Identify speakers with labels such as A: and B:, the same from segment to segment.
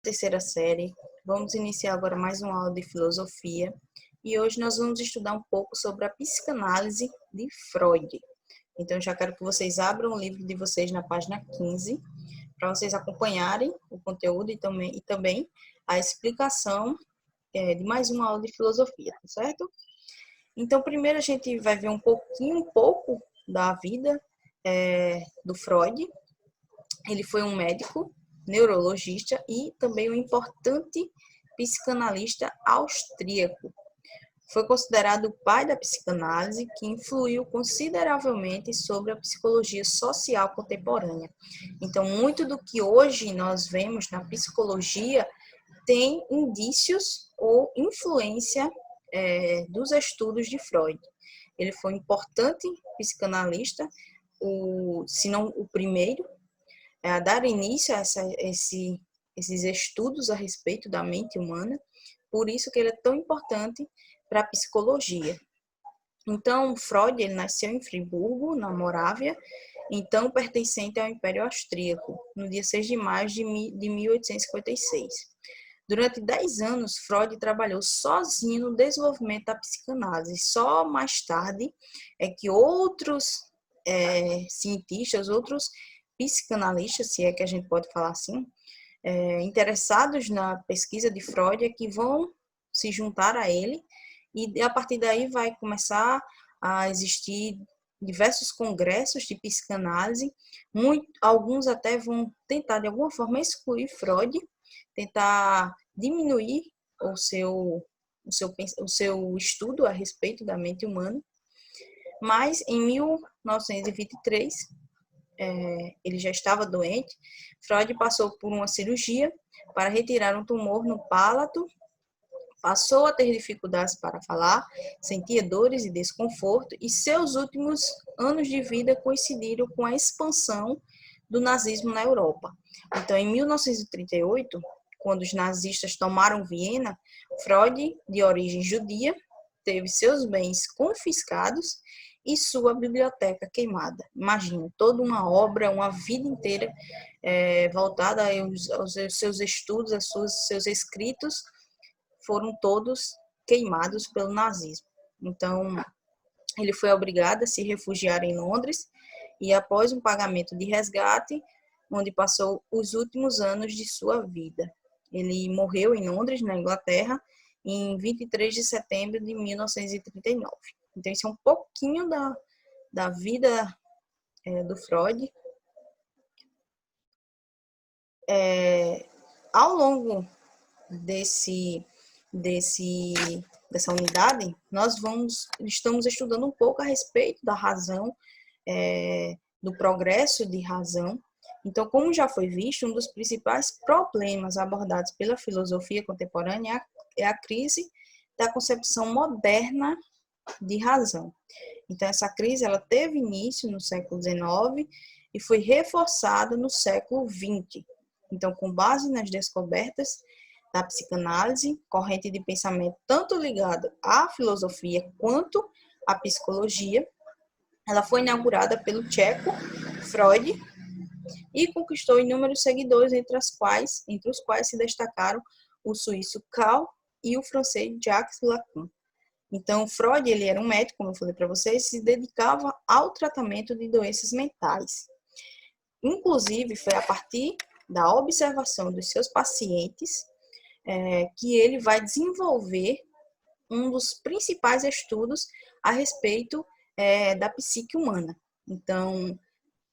A: terceira série. Vamos iniciar agora mais uma aula de filosofia. E hoje nós vamos estudar um pouco sobre a psicanálise de Freud. Então, já quero que vocês abram o livro de vocês na página 15, para vocês acompanharem o conteúdo e também a explicação de mais uma aula de filosofia, tá certo? Então, primeiro a gente vai ver um pouco da vida do Freud. Ele foi um médico, neurologista e também um importante psicanalista austríaco. Foi considerado o pai da psicanálise, que influiu consideravelmente sobre a psicologia social contemporânea. Então, muito do que hoje nós vemos na psicologia tem indícios ou influência dos estudos de Freud. Ele foi um importante psicanalista, se não o primeiro, a dar início a esses estudos a respeito da mente humana, por isso que ele é tão importante para a psicologia. Então, Freud ele nasceu em Friburgo, na Morávia, então pertencente ao Império Austríaco, no dia 6 de maio de 1856. Durante 10 anos, Freud trabalhou sozinho no desenvolvimento da psicanálise. Só mais tarde é que outros cientistas, outros psicanalistas, se é que a gente pode falar assim, interessados na pesquisa de Freud, é que vão se juntar a ele, e a partir daí vai começar a existir diversos congressos de psicanálise. Alguns até vão tentar, de alguma forma, excluir Freud, tentar diminuir o seu estudo a respeito da mente humana. Mas, em 1923, ele já estava doente. Freud passou por uma cirurgia para retirar um tumor no palato, passou a ter dificuldades para falar, sentia dores e desconforto, e seus últimos anos de vida coincidiram com a expansão do nazismo na Europa. Então, em 1938, quando os nazistas tomaram Viena, Freud, de origem judia, teve seus bens confiscados e sua biblioteca queimada. Imagina, toda uma obra, uma vida inteira voltada aos seus estudos, seus escritos, foram todos queimados pelo nazismo. Então, ele foi obrigado a se refugiar em Londres e, após um pagamento de resgate, onde passou os últimos anos de sua vida. Ele morreu em Londres, na Inglaterra, em 23 de setembro de 1939. Então, isso é um pouquinho da vida do Freud. Ao longo dessa unidade, nós estamos estudando um pouco a respeito da razão, do progresso de razão. Então, como já foi visto, um dos principais problemas abordados pela filosofia contemporânea é a crise da concepção moderna de razão. Então, essa crise ela teve início no século XIX e foi reforçada no século XX. Então, com base nas descobertas da psicanálise, corrente de pensamento tanto ligada à filosofia quanto à psicologia, ela foi inaugurada pelo tcheco Freud e conquistou inúmeros seguidores, entre os quais se destacaram o suíço Karl e o francês Jacques Lacan. Então, Freud ele era um médico, como eu falei para vocês, se dedicava ao tratamento de doenças mentais. Inclusive, foi a partir da observação dos seus pacientes que ele vai desenvolver um dos principais estudos a respeito da psique humana. Então,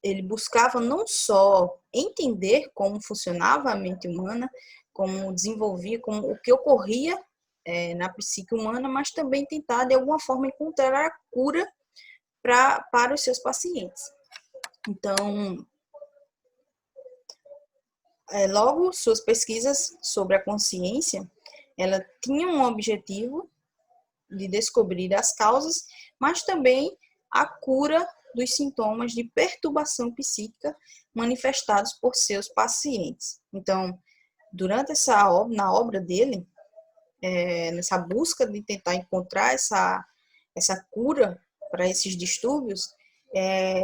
A: ele buscava não só entender como funcionava a mente humana, como desenvolvia, como o que ocorria na psique humana, mas também tentar, de alguma forma, encontrar a cura para os seus pacientes. Então, logo, suas pesquisas sobre a consciência, ela tinha um objetivo de descobrir as causas, mas também a cura dos sintomas de perturbação psíquica manifestados por seus pacientes. Então, durante na obra dele, nessa busca de tentar encontrar essa cura para esses distúrbios,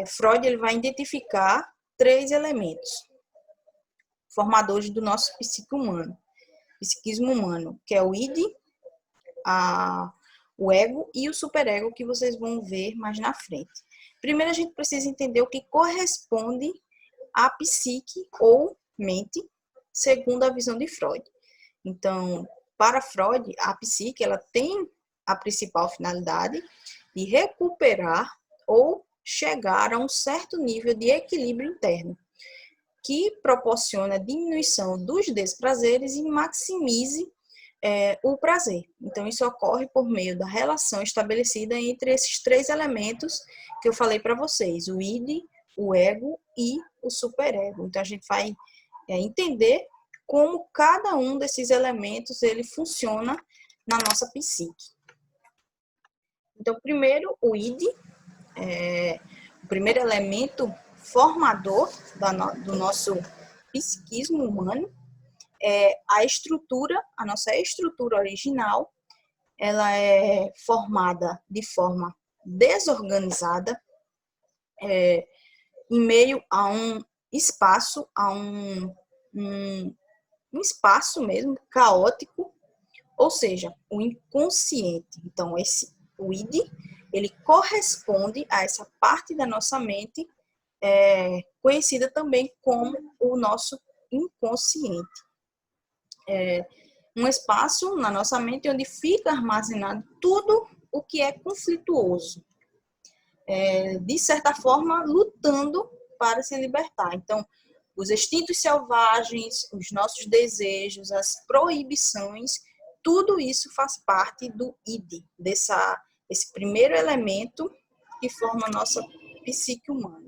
A: Freud ele vai identificar 3 elementos formadores do nosso psique humano. psiquismo humano, que é o id, o ego e o superego, que vocês vão ver mais na frente. Primeiro, a gente precisa entender o que corresponde à psique ou mente, segundo a visão de Freud. Então, para Freud, a psique ela tem a principal finalidade de recuperar ou chegar a um certo nível de equilíbrio interno, que proporciona a diminuição dos desprazeres e maximize o prazer. Então, isso ocorre por meio da relação estabelecida entre esses três elementos que eu falei para vocês, o id, o ego e o superego. Então, a gente vai entender como cada um desses elementos ele funciona na nossa psique. Então, primeiro, o id, o primeiro elemento formador do nosso psiquismo humano, a nossa estrutura original, ela é formada de forma desorganizada, em meio a um espaço, um espaço mesmo caótico, ou seja, o inconsciente. Então, o id, ele corresponde a essa parte da nossa mente, conhecida também como o nosso inconsciente. Um espaço na nossa mente onde fica armazenado tudo o que é conflituoso, de certa forma, lutando para se libertar. Então, os instintos selvagens, os nossos desejos, as proibições, tudo isso faz parte do id, esse primeiro elemento que forma a nossa psique humana.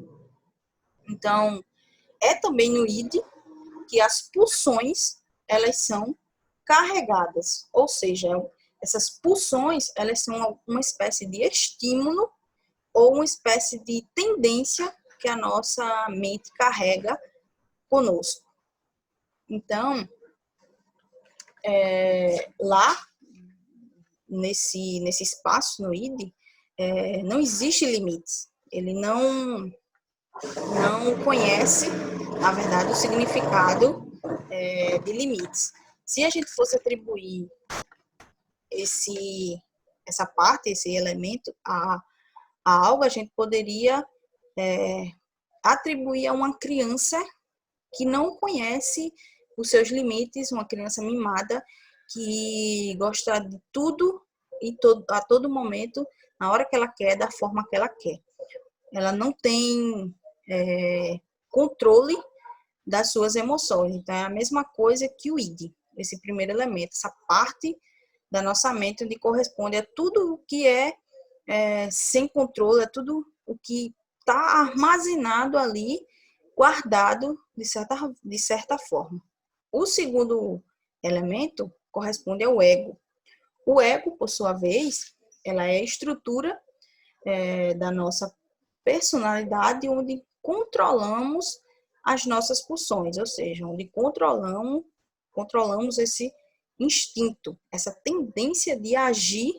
A: Então, é também no id que as pulsões, elas são carregadas, ou seja, essas pulsões, elas são uma espécie de estímulo ou uma espécie de tendência que a nossa mente carrega conosco. Então, lá, nesse espaço, no id, não existe limites. Ele não conhece, na verdade, o significado de limites. Se a gente fosse atribuir essa parte, esse elemento a algo, a gente poderia atribuir a uma criança que não conhece os seus limites, uma criança mimada que gosta de tudo e a todo momento, na hora que ela quer, da forma que ela quer. Ela não tem controle das suas emoções. Então, é a mesma coisa que o id, esse primeiro elemento, essa parte da nossa mente onde corresponde a tudo o que é sem controle, é tudo o que está armazenado ali, guardado de certa forma. O segundo elemento corresponde ao ego. O ego, por sua vez, ela é a estrutura da nossa personalidade, onde controlamos as nossas pulsões, ou seja, onde controlamos esse instinto, essa tendência de agir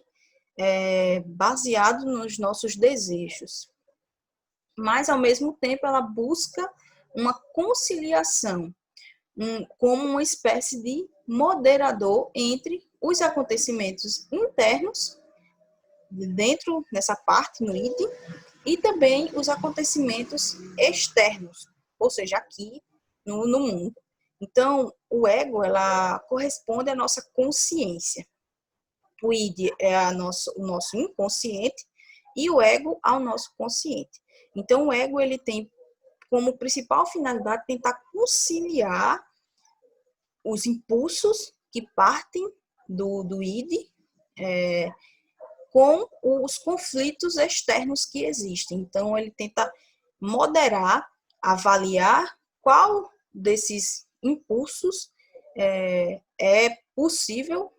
A: baseado nos nossos desejos. Mas, ao mesmo tempo, ela busca uma conciliação, como uma espécie de moderador entre os acontecimentos internos, dentro dessa parte, no id, e também os acontecimentos externos, ou seja, aqui no mundo. Então, o ego, ela corresponde à nossa consciência. O id é o nosso inconsciente e o ego ao nosso consciente. Então, o ego, ele tem como principal finalidade tentar conciliar os impulsos que partem do id com os conflitos externos que existem. Então, ele tenta moderar, avaliar qual desses impulsos é possível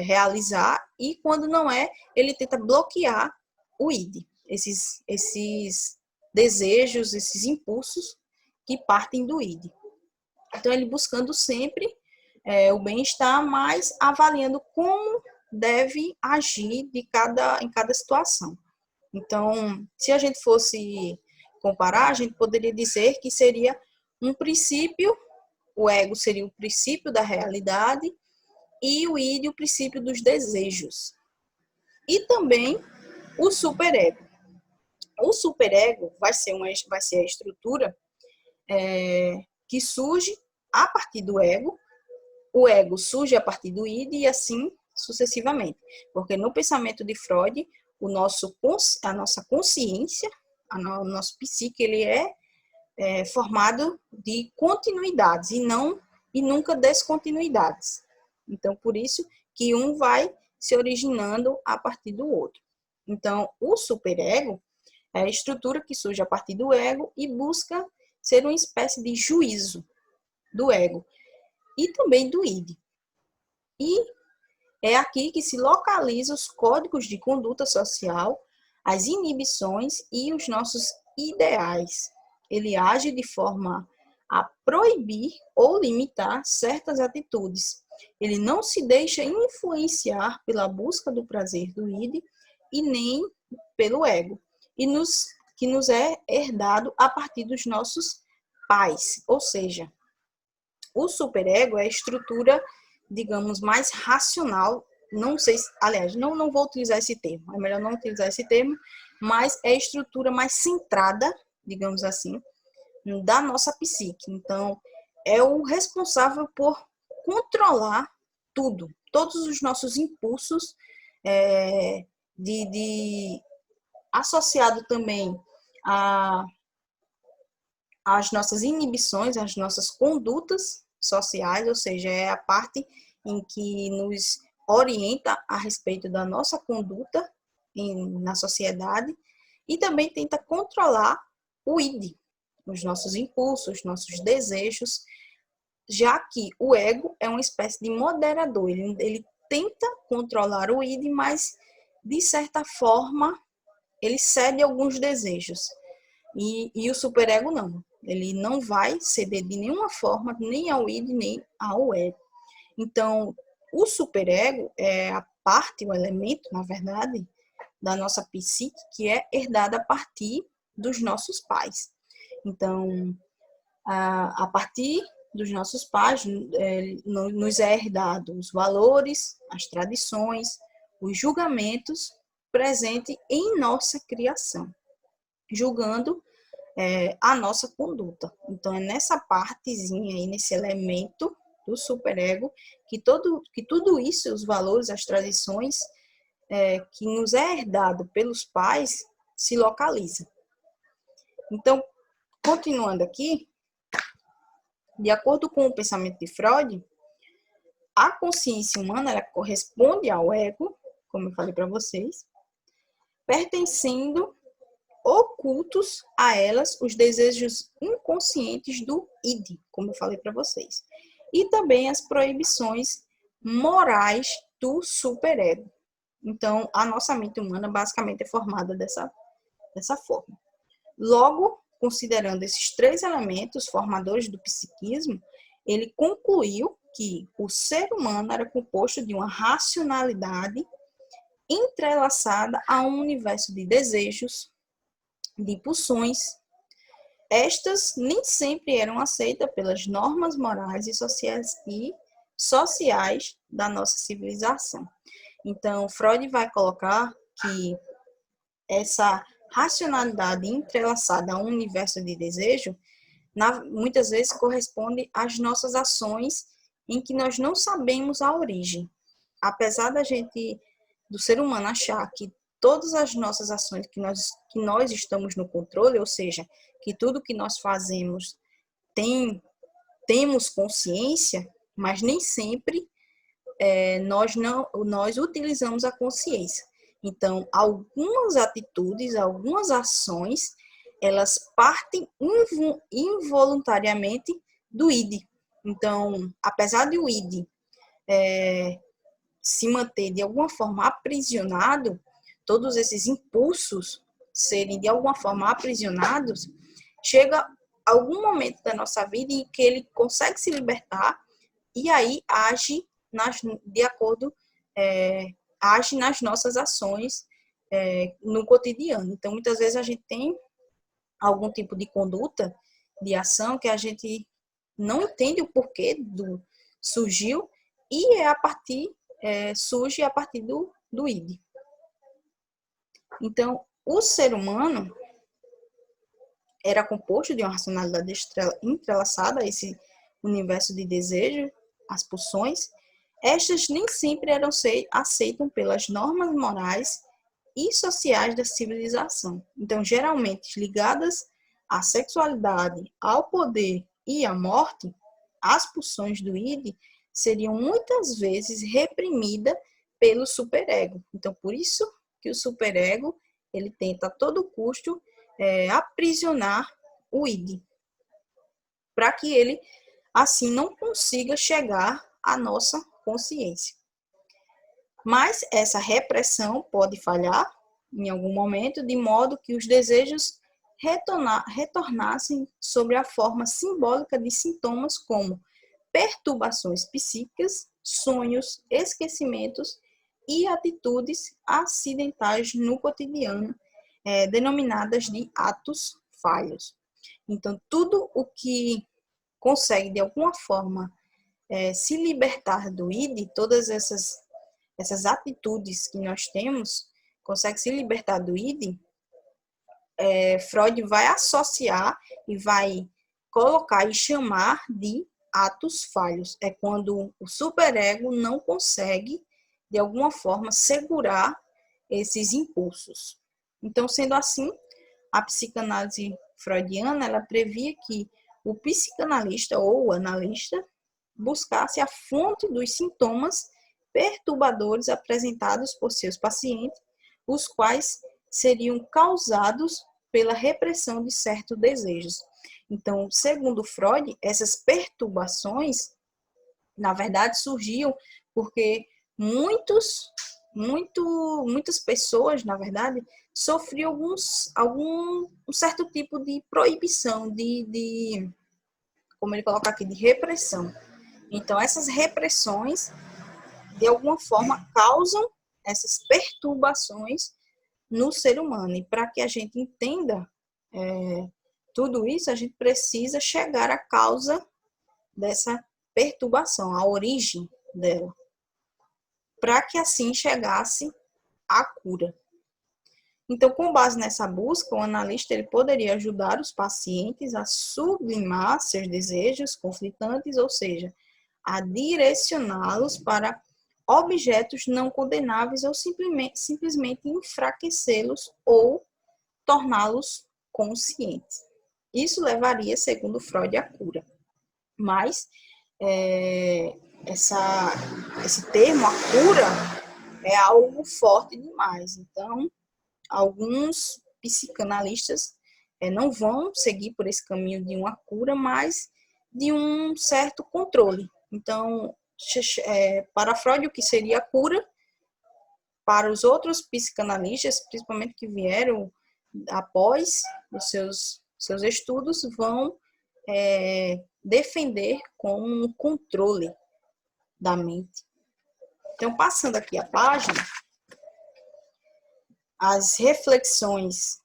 A: realizar e, quando não é, ele tenta bloquear o id, esses desejos, esses impulsos que partem do id. Então, ele buscando sempre o bem-estar, mas avaliando como deve agir em cada situação. Então, se a gente fosse comparar, a gente poderia dizer que seria um princípio, o ego seria o princípio da realidade, e o id, o princípio dos desejos. E também o superego. O superego vai ser a estrutura que surge a partir do ego, o ego surge a partir do id e assim sucessivamente. Porque no pensamento de Freud, a nossa consciência, o nosso psique, ele é formado de continuidades e nunca descontinuidades. Então, por isso que um vai se originando a partir do outro. Então, o superego é a estrutura que surge a partir do ego e busca ser uma espécie de juízo do ego e também do id. E é aqui que se localizam os códigos de conduta social, as inibições e os nossos ideais. Ele age de forma a proibir ou limitar certas atitudes. Ele não se deixa influenciar pela busca do prazer do id e nem pelo ego, que nos é herdado a partir dos nossos pais. Ou seja, o superego é a estrutura, digamos, mais racional. Não sei, aliás, não vou utilizar esse termo, é melhor não utilizar esse termo, mas é a estrutura mais centrada, digamos assim, da nossa psique. Então, é o responsável por controlar tudo, todos os nossos impulsos, associado também às nossas inibições, às nossas condutas sociais, ou seja, é a parte em que nos orienta a respeito da nossa conduta na sociedade e também tenta controlar o id, os nossos impulsos, nossos desejos, já que o ego é uma espécie de moderador, ele tenta controlar o id, mas de certa forma ele cede alguns desejos. E o superego não. Ele não vai ceder de nenhuma forma, nem ao id, nem ao ego. Então, o superego é a parte, o elemento, na verdade, da nossa psique, que é herdada a partir dos nossos pais. Então, a partir dos nossos pais, nos é herdado os valores, as tradições, os julgamentos presentes em nossa criação, julgando a nossa conduta. Então, é nessa partezinha aí, nesse elemento do superego, que tudo isso, os valores, as tradições, que nos é herdado pelos pais, se localiza. Então, continuando aqui, de acordo com o pensamento de Freud, a consciência humana ela corresponde ao ego, como eu falei para vocês, pertencendo ocultos a elas os desejos inconscientes do id, como eu falei para vocês, e também as proibições morais do superego. Então, a nossa mente humana basicamente é formada dessa forma. Logo, considerando esses três elementos formadores do psiquismo, ele concluiu que o ser humano era composto de uma racionalidade entrelaçada a um universo de desejos, de pulsões. Estas nem sempre eram aceitas pelas normas morais e sociais da nossa civilização. Então, Freud vai colocar que essa racionalidade entrelaçada a um universo de desejo, muitas vezes corresponde às nossas ações em que nós não sabemos a origem. Apesar do ser humano achar que todas as nossas ações que nós estamos no controle, ou seja, que tudo que nós fazemos temos consciência, mas nem sempre nós utilizamos a consciência. Então, algumas atitudes, algumas ações, elas partem involuntariamente do id. Então, apesar de o id se manter de alguma forma aprisionado, todos esses impulsos serem de alguma forma aprisionados, chega algum momento da nossa vida em que ele consegue se libertar e aí age de acordo, age nas nossas ações no cotidiano. Então, muitas vezes a gente tem algum tipo de conduta, de ação que a gente não entende o porquê surgiu e surge a partir do id. Então, o ser humano era composto de uma racionalidade entrelaçada a esse universo de desejo, as pulsões. Estas nem sempre eram aceitas pelas normas morais e sociais da civilização. Então, geralmente ligadas à sexualidade, ao poder e à morte, as pulsões do id seriam muitas vezes reprimidas pelo superego. Então, por isso que o superego ele tenta a todo custo aprisionar o id, para que ele assim não consiga chegar à nossa consciência. Mas essa repressão pode falhar em algum momento, de modo que os desejos retornassem sob a forma simbólica de sintomas como perturbações psíquicas, sonhos, esquecimentos e atitudes acidentais no cotidiano, denominadas de atos falhos. Então, tudo o que consegue, de alguma forma, se libertar do id, todas essas atitudes que nós temos, consegue se libertar do id, Freud vai associar e vai colocar e chamar de atos falhos. É quando o superego não consegue, de alguma forma, segurar esses impulsos. Então, sendo assim, a psicanálise freudiana, ela previa que o psicanalista ou o analista buscasse a fonte dos sintomas perturbadores apresentados por seus pacientes, os quais seriam causados pela repressão de certos desejos. Então, segundo Freud, essas perturbações, na verdade, surgiam porque muitas pessoas, na verdade, sofriam um certo tipo de proibição, como ele coloca aqui, de repressão. Então, essas repressões, de alguma forma, causam essas perturbações no ser humano. E para que a gente entenda tudo isso, a gente precisa chegar à causa dessa perturbação, a origem dela, para que assim chegasse à cura. Então, com base nessa busca, o analista ele poderia ajudar os pacientes a sublimar seus desejos conflitantes, ou seja, a direcioná-los para objetos não condenáveis ou simplesmente enfraquecê-los ou torná-los conscientes. Isso levaria, segundo Freud, à cura. Mas esse termo, a cura, é algo forte demais. Então, alguns psicanalistas não vão seguir por esse caminho de uma cura, mas de um certo controle. Então, para Freud, o que seria a cura, para os outros psicanalistas, principalmente que vieram após os seus estudos, vão defender com um controle da mente. Então, passando aqui a página, as reflexões,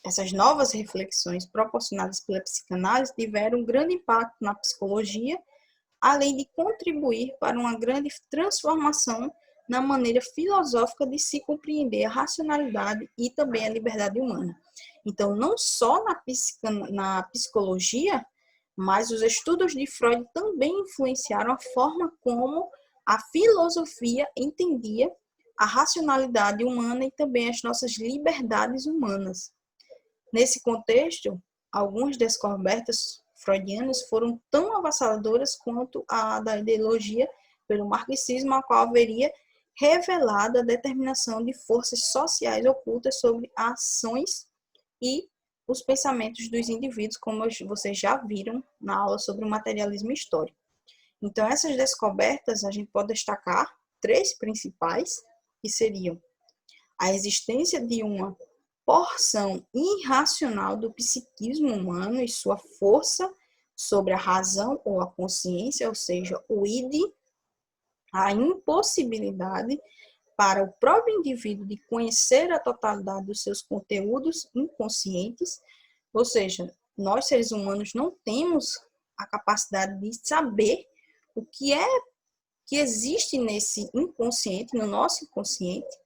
A: essas novas reflexões proporcionadas pela psicanálise tiveram um grande impacto na psicologia, além de contribuir para uma grande transformação na maneira filosófica de se compreender a racionalidade e também a liberdade humana. Então, não só na psicologia, mas os estudos de Freud também influenciaram a forma como a filosofia entendia a racionalidade humana e também as nossas liberdades humanas. Nesse contexto, algumas descobertas freudianas foram tão avassaladoras quanto a da ideologia pelo marxismo, a qual haveria revelado a determinação de forças sociais ocultas sobre ações e os pensamentos dos indivíduos, como vocês já viram na aula sobre o materialismo histórico. Então, essas descobertas, a gente pode destacar 3 principais, que seriam a existência de uma porção irracional do psiquismo humano e sua força sobre a razão ou a consciência, ou seja, o id, a impossibilidade para o próprio indivíduo de conhecer a totalidade dos seus conteúdos inconscientes, ou seja, nós seres humanos não temos a capacidade de saber o que é que existe nesse inconsciente, no nosso inconsciente,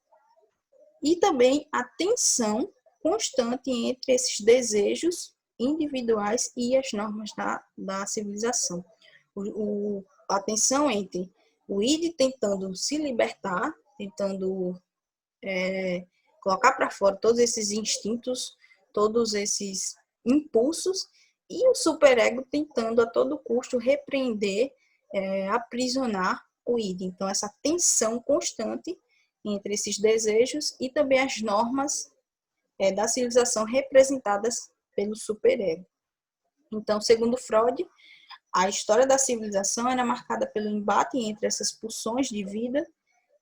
A: e também a tensão constante entre esses desejos individuais e as normas da civilização. A tensão entre o id tentando se libertar, tentando colocar para fora todos esses instintos, todos esses impulsos, e o superego tentando a todo custo repreender, aprisionar o id. Então, essa tensão constante entre esses desejos e também as normas da civilização representadas pelo superego. Então, segundo Freud, a história da civilização era marcada pelo embate entre essas pulsões de vida,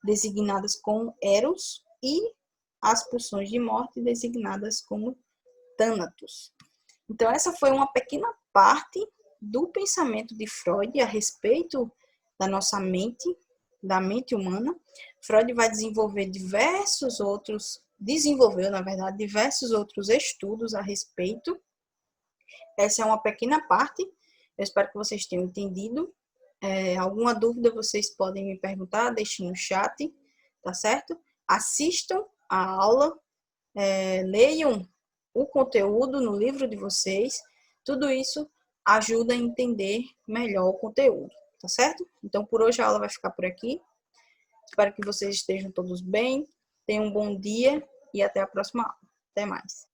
A: designadas como Eros, e as pulsões de morte, designadas como Thanatos. Então, essa foi uma pequena parte do pensamento de Freud a respeito da nossa mente, da mente humana. Freud vai desenvolveu, na verdade, diversos outros estudos a respeito. Essa é uma pequena parte. Eu espero que vocês tenham entendido. Alguma dúvida vocês podem me perguntar, deixem no chat, tá certo? Assistam a aula, leiam o conteúdo no livro de vocês. Tudo isso ajuda a entender melhor o conteúdo, tá certo? Então, por hoje a aula vai ficar por aqui. Espero que vocês estejam todos bem, tenham um bom dia e até a próxima aula. Até mais.